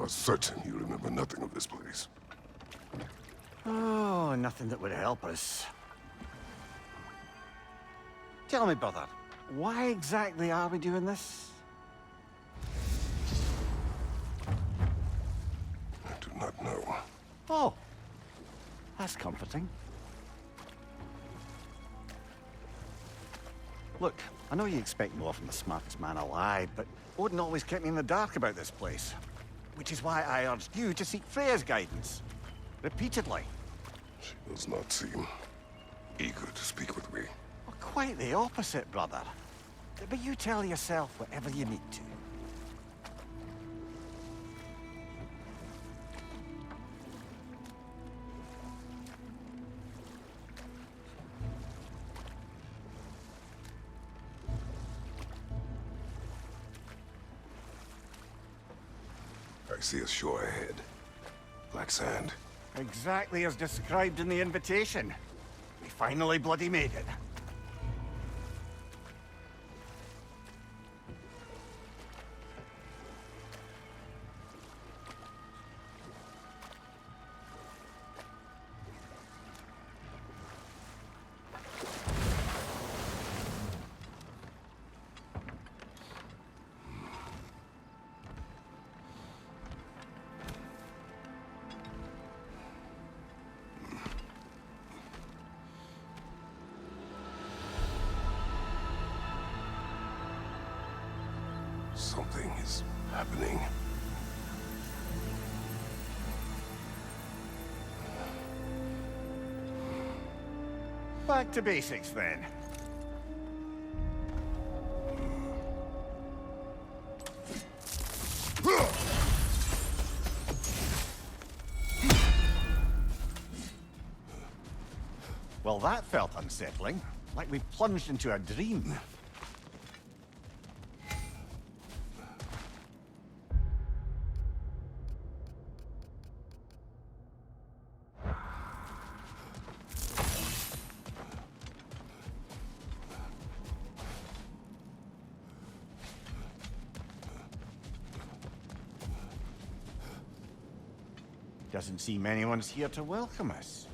are certain you remember nothing of this place. Oh, nothing that would help us. Tell me, brother, why exactly are we doing this? I do not know. Oh, that's comforting. Look, I know you expect more from the smartest man alive, but Odin always kept me in the dark about this place. Which is why I urged you to seek Freya's guidance. Repeatedly. She does not seem eager to speak with me. Well, quite the opposite, brother. But you tell yourself whatever you need to. I see a shore ahead. Black sand. Exactly as described in the invitation. We finally bloody made it. Something is happening. Back to basics, then. Well, that felt unsettling. Like we plunged into a dream. Doesn't seem anyone's here to welcome us.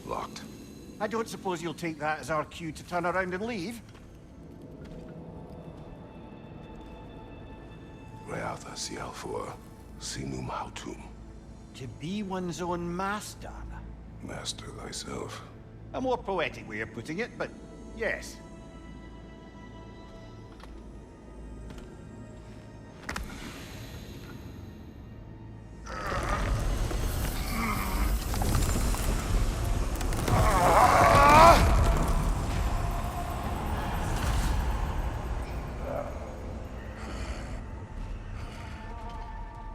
Locked. I don't suppose you'll take that as our cue to turn around and leave? Reatha Sialfua, Sinum Hautum. To be one's own master. Master thyself. A more poetic way of putting it, but yes.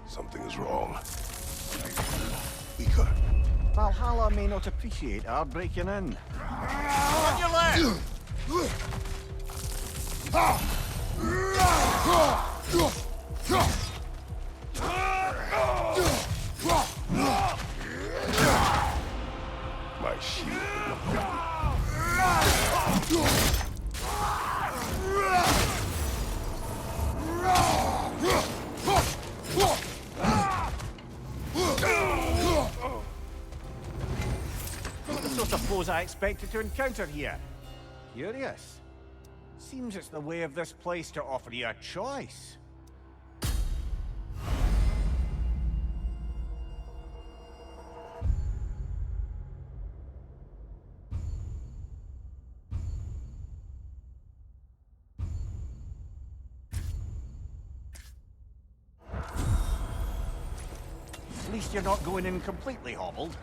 Something is wrong. Weaker. Valhalla may not appreciate our breaking in. On your left! My shield. Not the sort of foes I expected to encounter here. Curious. Seems it's the way of this place to offer you a choice. At least you're not going in completely hobbled.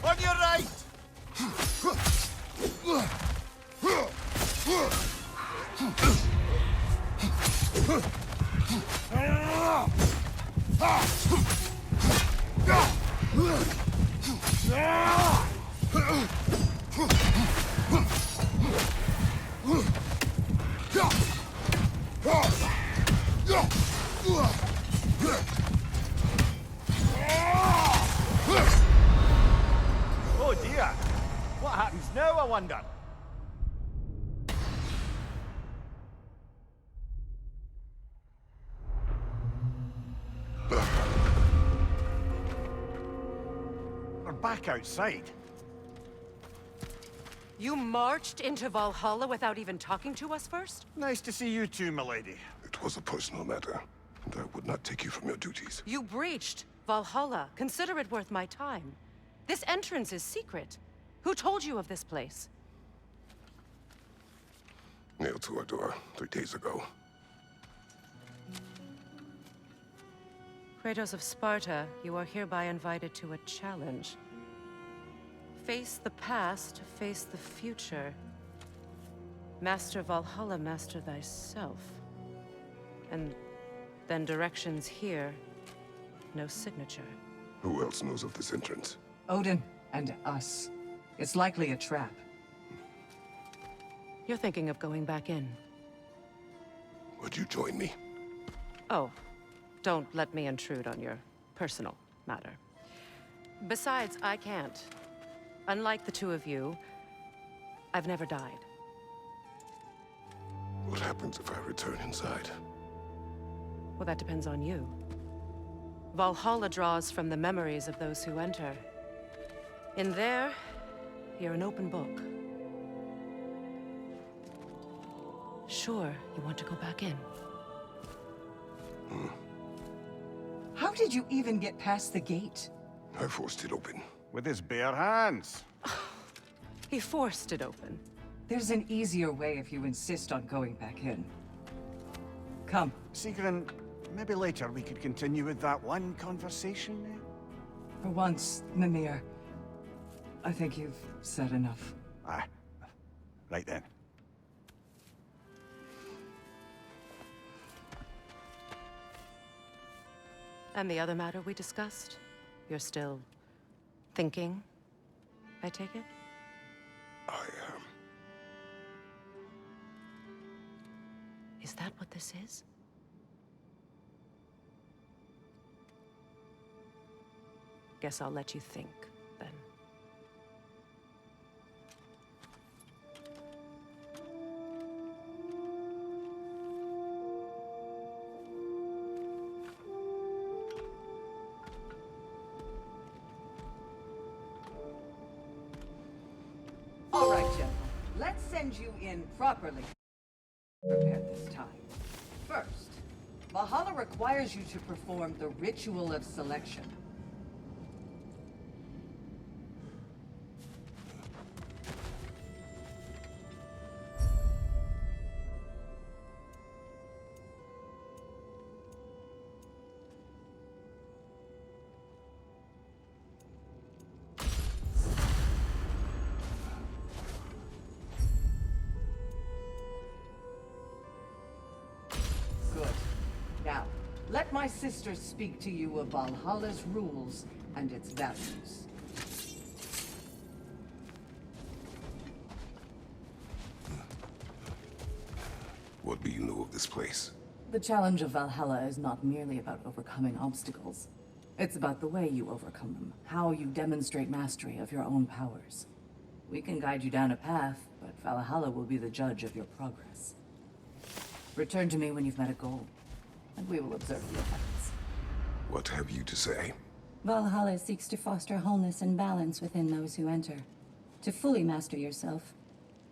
On your right! wonder. We're back outside. You marched into Valhalla without even talking to us first? Nice to see you too, milady. It was a personal matter, and I would not take you from your duties. You breached Valhalla. Consider it worth my time. This entrance is secret. Who told you of this place? Nailed to our door 3 days ago. Kratos of Sparta, you are hereby invited to a challenge. Face the past, face the future. Master Valhalla, master thyself. And then directions here, no signature. Who else knows of this entrance? Odin and us. It's likely a trap. You're thinking of going back in. Would you join me? Oh, don't let me intrude on your personal matter. Besides, I can't. Unlike the two of you, I've never died. What happens if I return inside? Well, that depends on you. Valhalla draws from the memories of those who enter. In there, you're an open book. Sure, you want to go back in. How did you even get past the gate? I forced it open. With his bare hands. He forced it open. There's an easier way if you insist on going back in. Come. Sigrun, maybe later we could continue with that one conversation, eh? For once, Mimir, I think you've said enough. Aye. Right then. And the other matter we discussed? You're still thinking, I take it? I am. Is that what this is? Guess I'll let you think, then. All right, gentlemen. Let's send you in properly prepared this time. First, Valhalla requires you to perform the ritual of selection. Good. Now, let my sister speak to you of Valhalla's rules and its values. What do you know of this place? The challenge of Valhalla is not merely about overcoming obstacles. It's about the way you overcome them, how you demonstrate mastery of your own powers. We can guide you down a path, but Valhalla will be the judge of your progress. Return to me when you've met a goal, and we will observe the effects. What have you to say? Valhalla seeks to foster wholeness and balance within those who enter. To fully master yourself,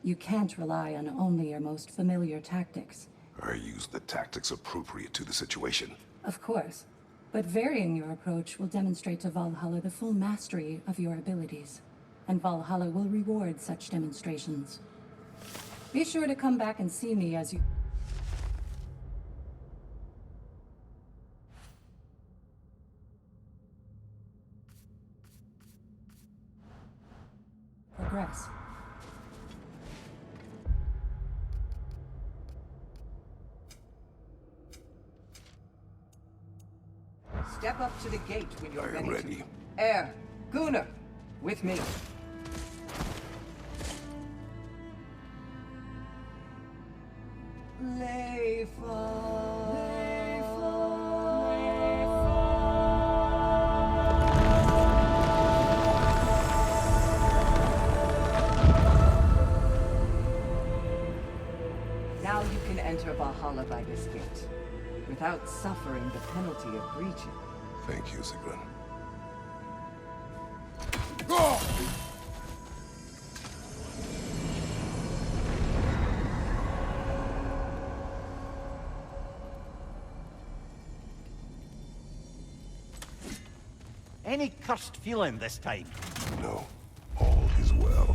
you can't rely on only your most familiar tactics. I use the tactics appropriate to the situation. Of course, but varying your approach will demonstrate to Valhalla the full mastery of your abilities, and Valhalla will reward such demonstrations. Be sure to come back and see me as you progress. Step up to the gate when you're I am ready. to. Air, Gunnar, with me. enter Valhalla by this gate, without suffering the penalty of breaching. Thank you, Sigrun. Any cursed feeling this time? No, all is well.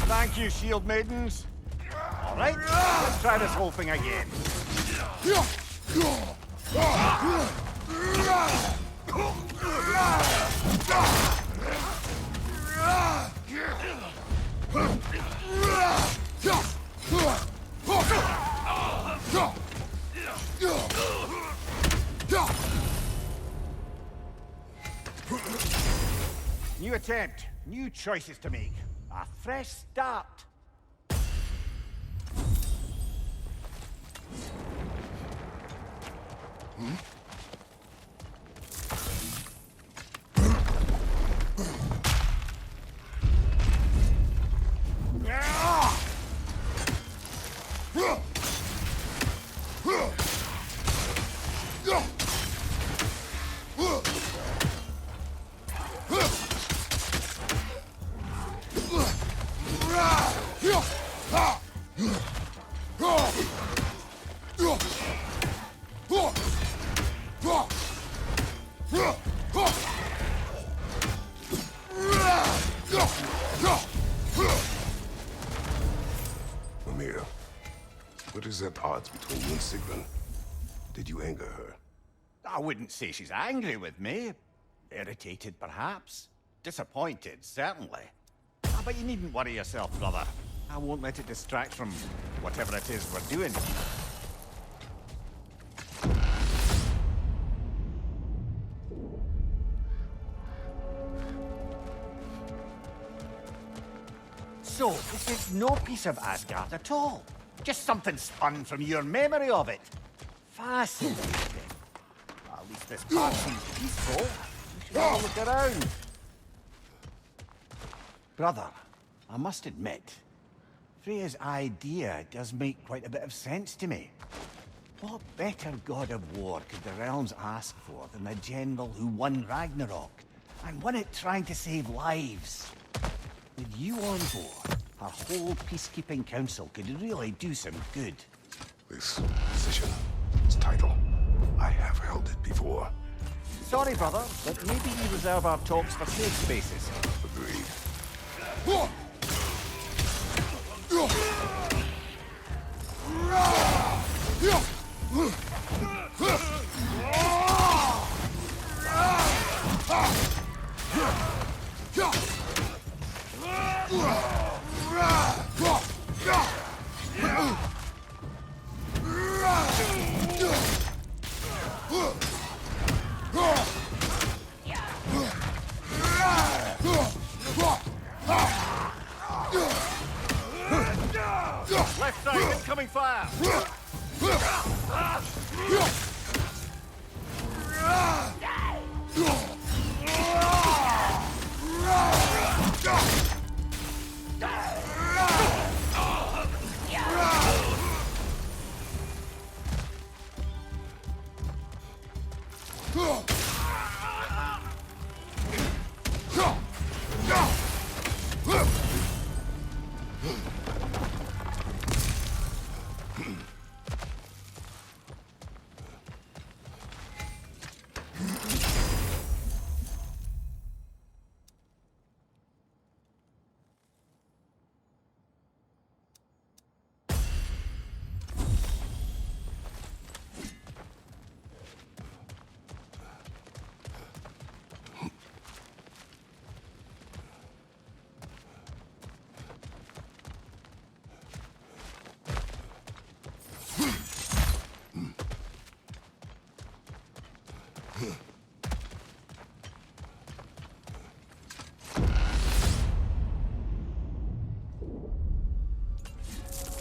Thank you, shield maidens. All right, let's try this whole thing again. New attempt, new choices to make. A fresh start. Mimir, what is at odds between you and Sigrun? Did you anger her? I wouldn't say she's angry with me. Irritated, perhaps. Disappointed, certainly. But you needn't worry yourself, brother. I won't let it distract from whatever it is we're doing. So, this is no piece of Asgard at all. Just something spun from your memory of it. Fascinating. At least this part seems peaceful. We should have a look around. Brother, I must admit, Freya's idea does make quite a bit of sense to me. What better god of war could the realms ask for than the general who won Ragnarok, and won it trying to save lives? With you on board, our whole peacekeeping council could really do some good. This position, this title, I have held it before. Sorry, brother, but maybe we reserve our talks for safe spaces. Agreed. Left side, incoming fire!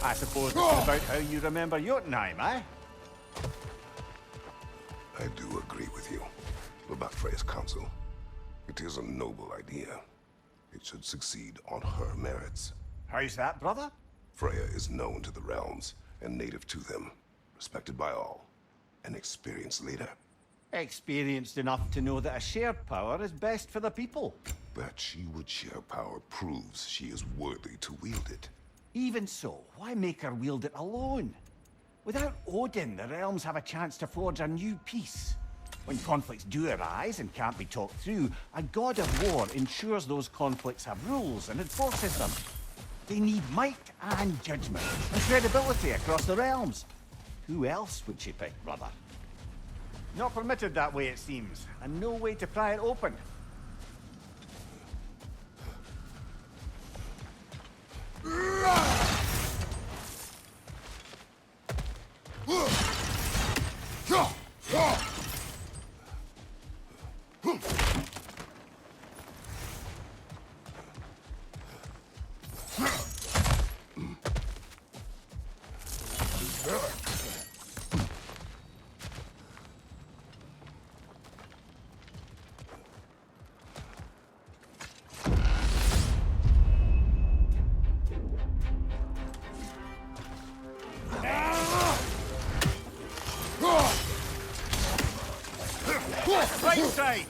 I suppose it's about how you remember Jotunheim, eh? I do agree with you about Freya's council. It is a noble idea. It should succeed on her merits. How's that, brother? Freya is known to the realms and native to them. respected by all, an experienced leader. Experienced enough to know that a shared power is best for the people. That she would share power proves she is worthy to wield it. Even so, why make her wield it alone? Without Odin, the realms have a chance to forge a new peace. When conflicts do arise and can't be talked through, a god of war ensures those conflicts have rules and enforces them. They need might and judgment, and credibility across the realms. Who else would she pick, brother? Not permitted that way, it seems, and no way to pry it open. Right side!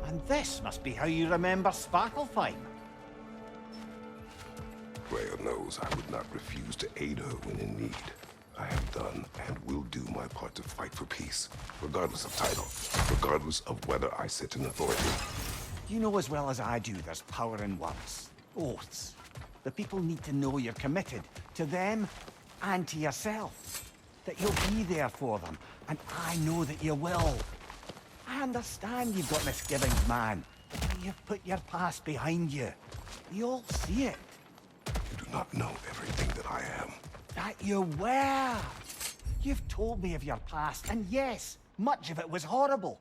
And this must be how you remember Svartalfheim. Freya knows I would not refuse to aid her when in need. I have done and will do my part to fight for peace, regardless of title, regardless of whether I sit in authority. You know as well as I do there's power in words. Oaths. The people need to know you're committed. To them, and to yourself. That you'll be there for them. And I know that you will. I understand you've got misgivings, man. But you've put your past behind you. We all see it. You do not know everything that I am. That you were. You've told me of your past, and yes, much of it was horrible.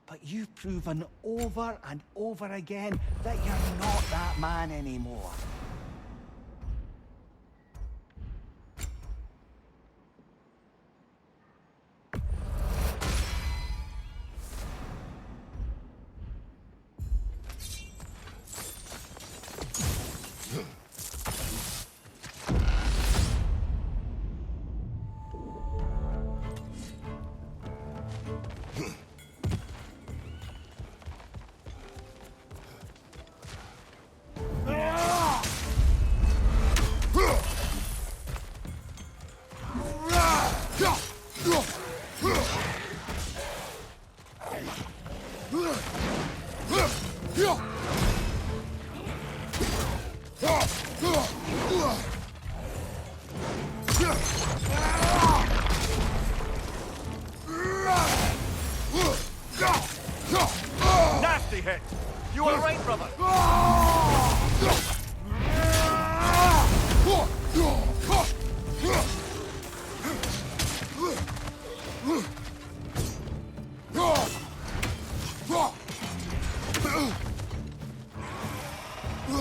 But you've proven over and over again that you're not that man anymore. Nasty hit! You all right, brother?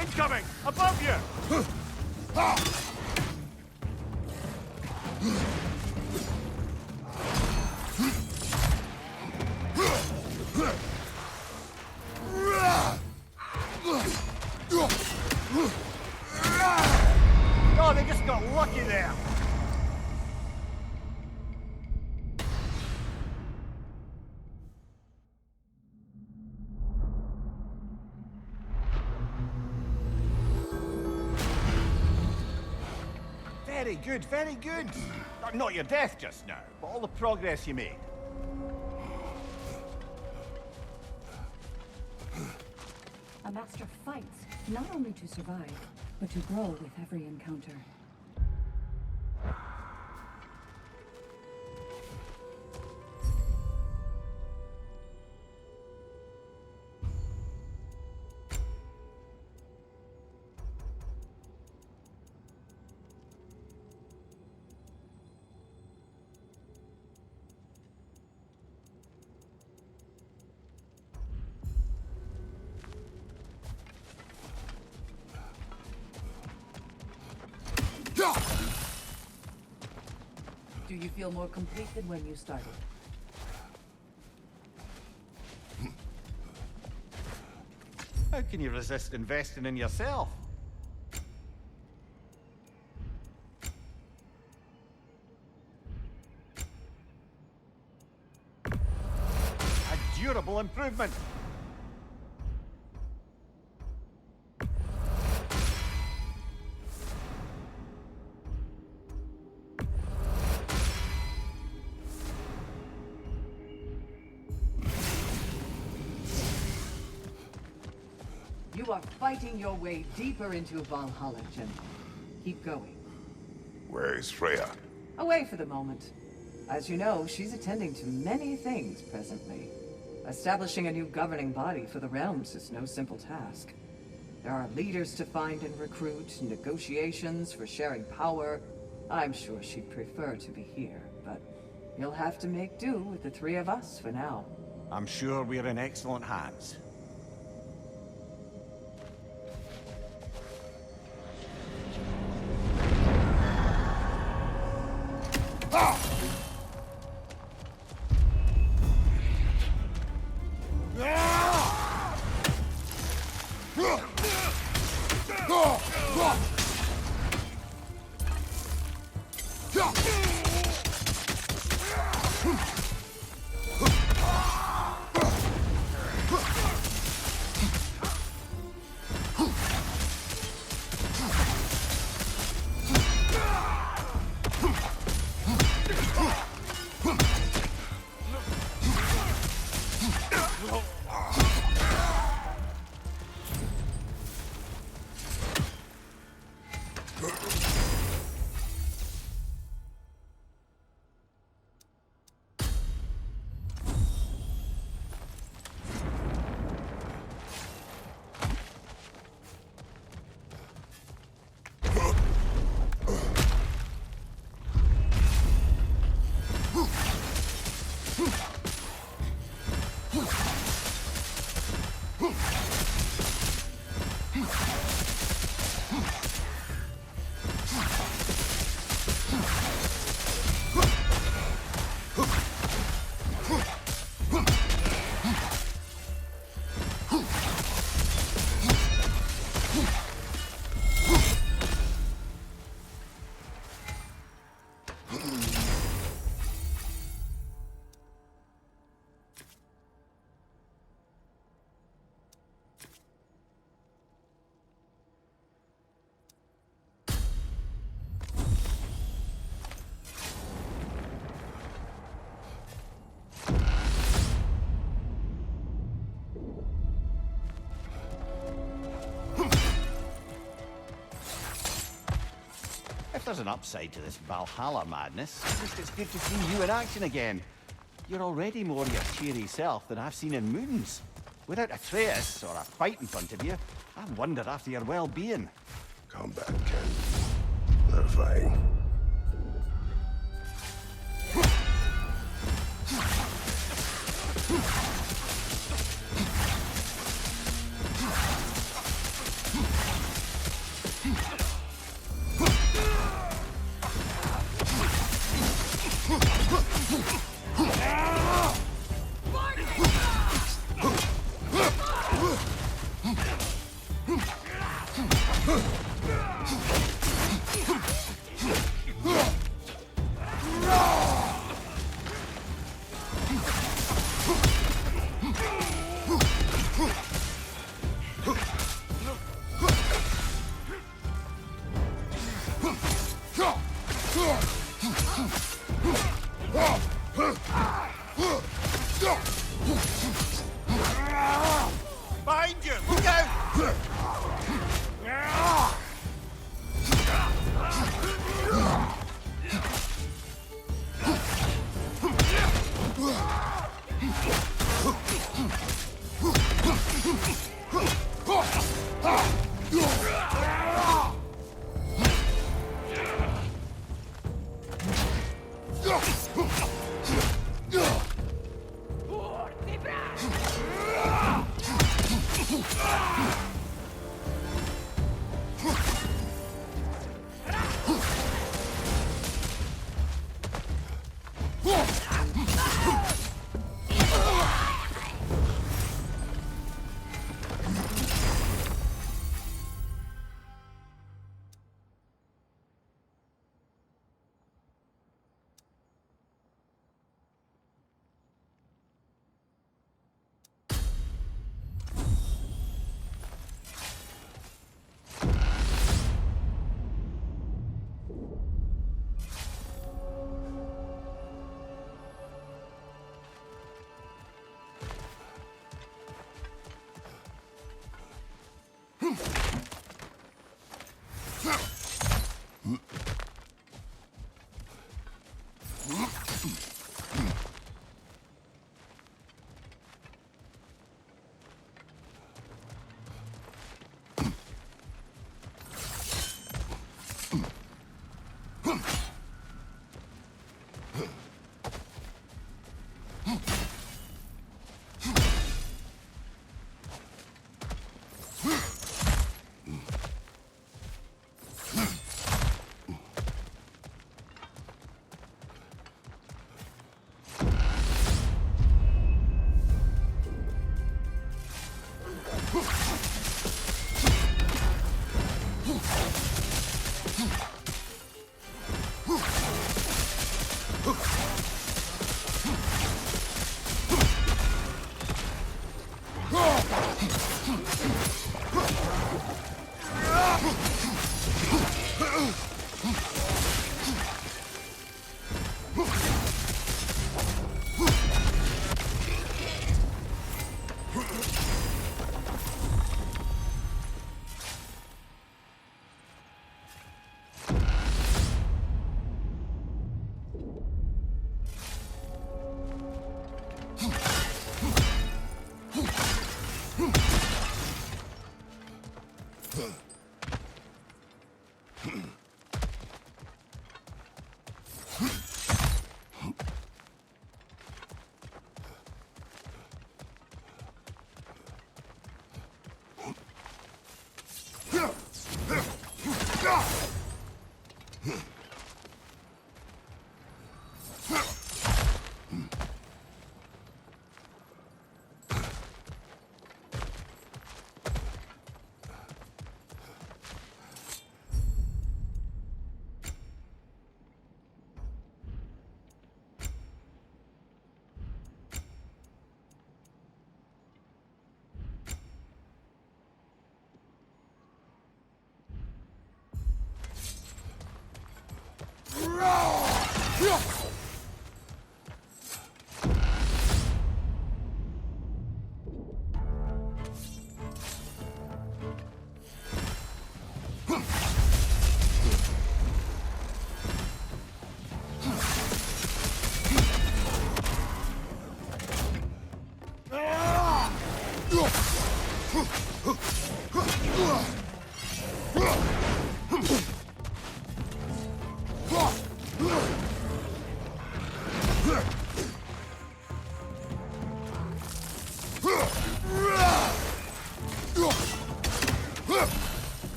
Incoming! Above you! Oh, they just got lucky there. Very good, very good. Not your death just now, but all the progress you made. master fights, not only to survive, but to grow with every encounter. Do you feel more complete than when you started? How can you resist investing in yourself? A durable improvement. You are fighting your way deeper into Valhalla, General. Keep going. Where is Freya? Away for the moment. As you know, she's attending to many things presently. Establishing a new governing body for the realms is no simple task. There are leaders to find and recruit, negotiations for sharing power. I'm sure she'd prefer to be here, but you'll have to make do with the three of us for now. I'm sure we're in excellent hands. If there's an upside to this Valhalla madness, it's good to see you in action again. You're already more your cheery self than I've seen in moons. Without Atreus or a fight in front of you, I wonder after your well-being. Combat, Ken. Clarifying. Behind you! Look out!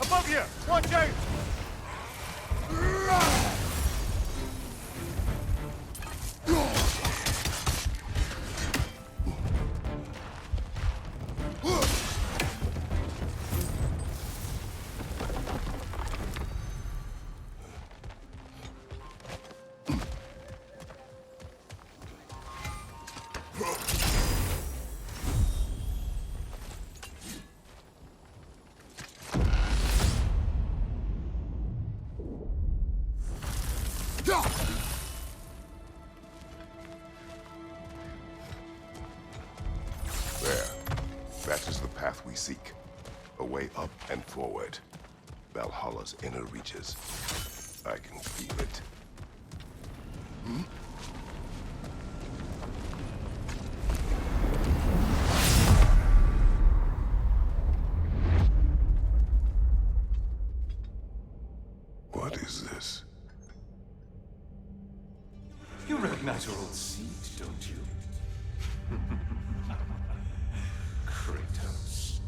Above you! Watch out! There. That is the path we seek. A way up and forward. Valhalla's inner reaches. I can feel it. recognize your old seat, don't you? Kratos.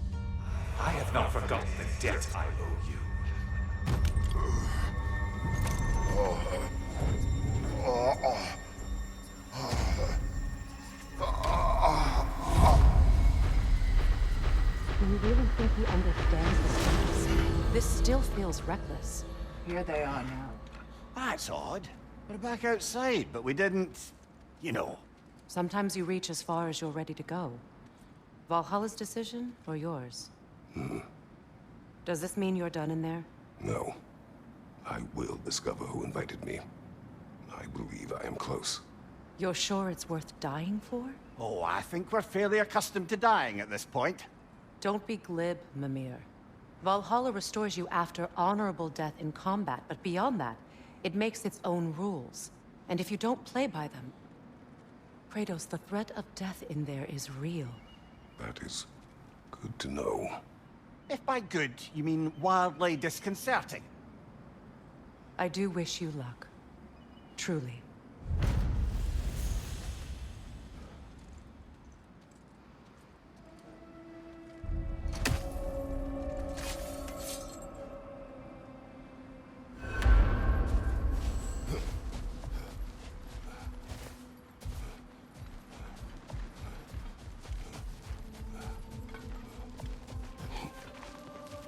I have not forgotten the debt I owe you. Do you really think he understands the stakes? This still feels reckless. Here they are now. That's odd. We're back outside, but we didn't... you know. Sometimes you reach as far as you're ready to go. Valhalla's decision, or yours? Does this mean you're done in there? No. I will discover who invited me. I believe I am close. You're sure it's worth dying for? Oh, I think we're fairly accustomed to dying at this point. Don't be glib, Mimir. Valhalla restores you after honorable death in combat, but beyond that, it makes its own rules. And if you don't play by them... Kratos, the threat of death in there is real. That is good to know. If by good, you mean wildly disconcerting. I do wish you luck. Truly.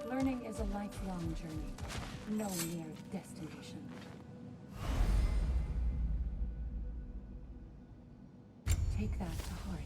Learning is a lifelong journey, no mere destination. Take that to heart.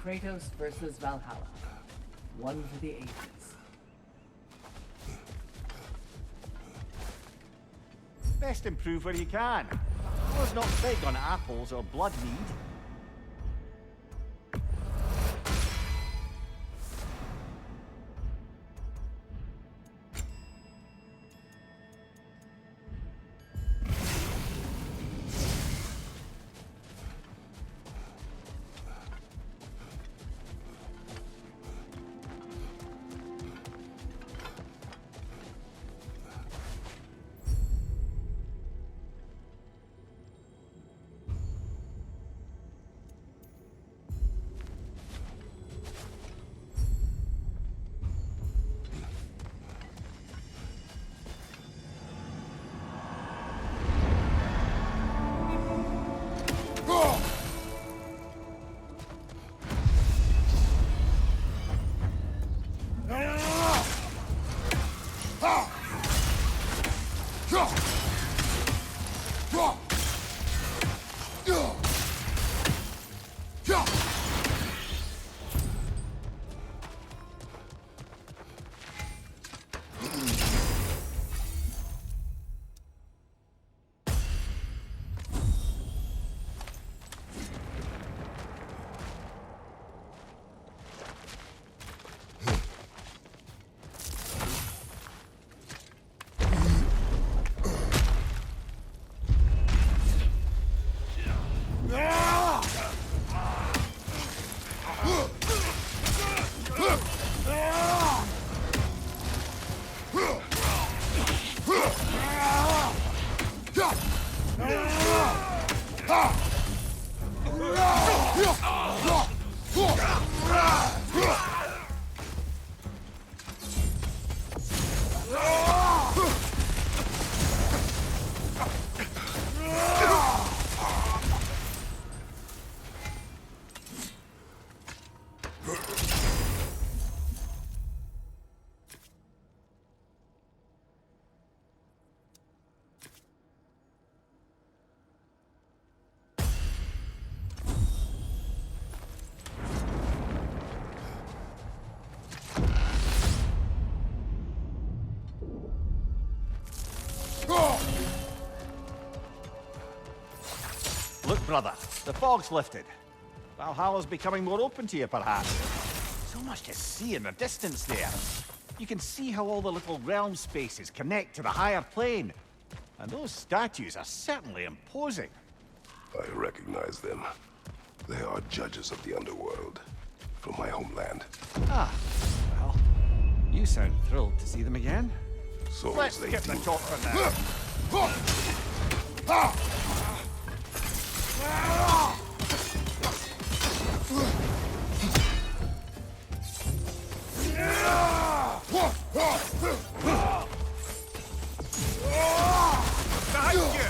Kratos versus Valhalla. One for the ages. Best improve where you can. I was not big on apples or blood mead. Look, brother, the fog's lifted. Valhalla's becoming more open to you, perhaps. So much to see in the distance there. You can see how all the little realm spaces connect to the higher plane. And those statues are certainly imposing. I recognize them. They are judges of the underworld from my homeland. Ah, well, you sound thrilled to see them again. So Let's they skip the do. talk for now. Behind you!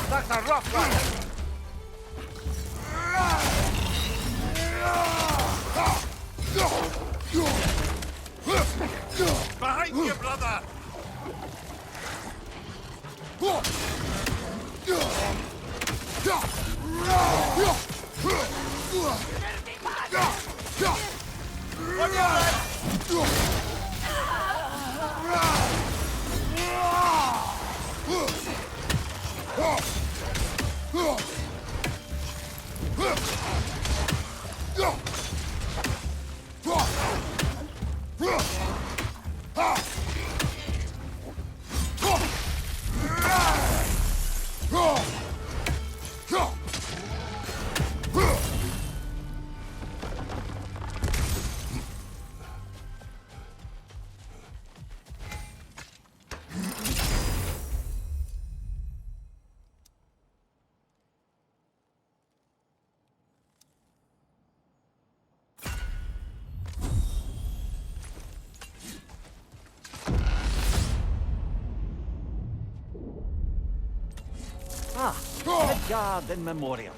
That's a rough one! Behind you, brother! Midgard in memoriam.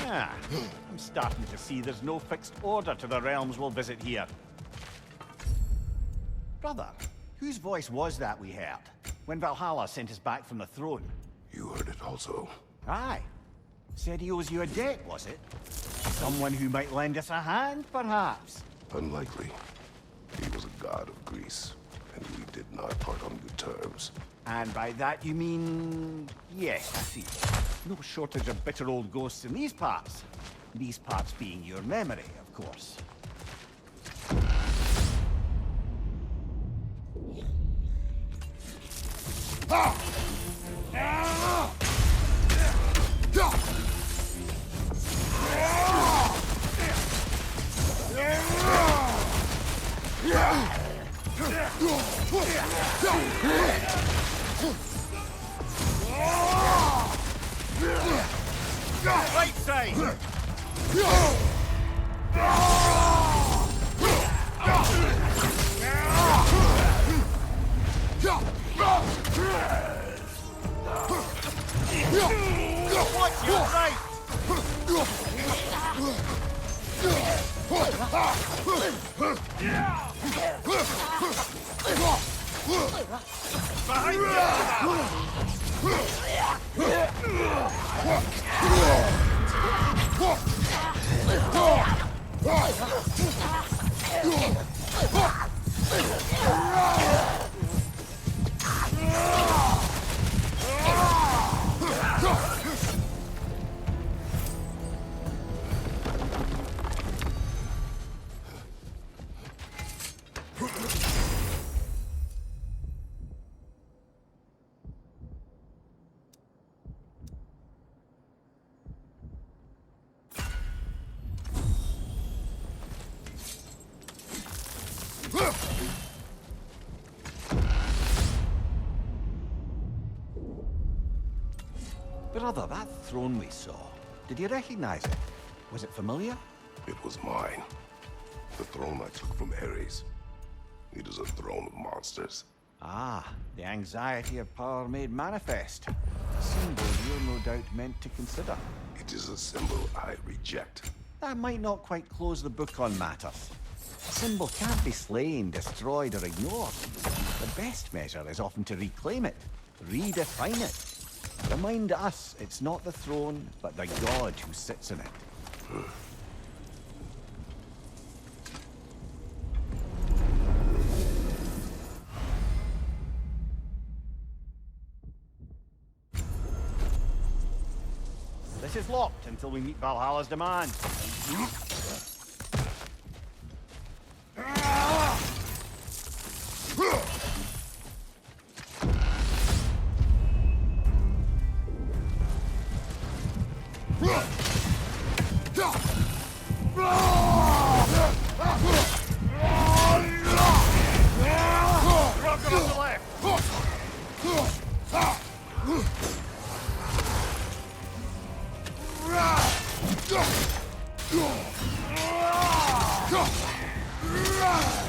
Ah, I'm starting to see there's no fixed order to the realms we'll visit here. Brother, whose voice was that we heard when Valhalla sent us back from the throne? You heard it also. Aye. Said he owes you a debt, was it? Someone who might lend us a hand, perhaps? Unlikely. He was a god of Greece, and we did not part on good terms. And by that you mean... Yes, I see. No shortage of bitter old ghosts in these parts. These parts being your memory, of course. Right side! Watch your right! Behind you! Brother, that throne we saw, did you recognize it? Was it familiar? It was mine. The throne I took from Ares. It is a throne of monsters. Ah, the anxiety of power made manifest. A symbol you're no doubt meant to consider. It is a symbol I reject. That might not quite close the book on matters. A symbol can't be slain, destroyed, or ignored. The best measure is often to reclaim it, redefine it. Remind us it's not the throne, but the god who sits in it. This is locked until we meet Valhalla's demands. Rocket on the left!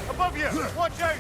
Above you! Watch out!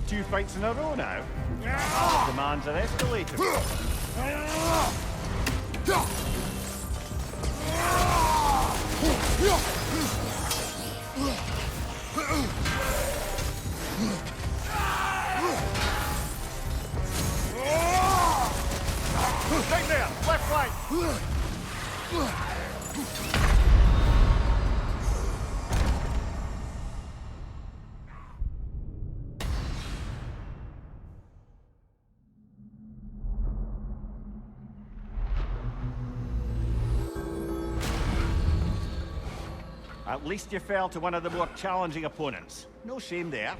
Two fights in a row now. Demands are escalating. Right there, left flank. At least you fell to one of the more challenging opponents. No shame there.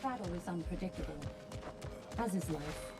Battle is unpredictable, as is life.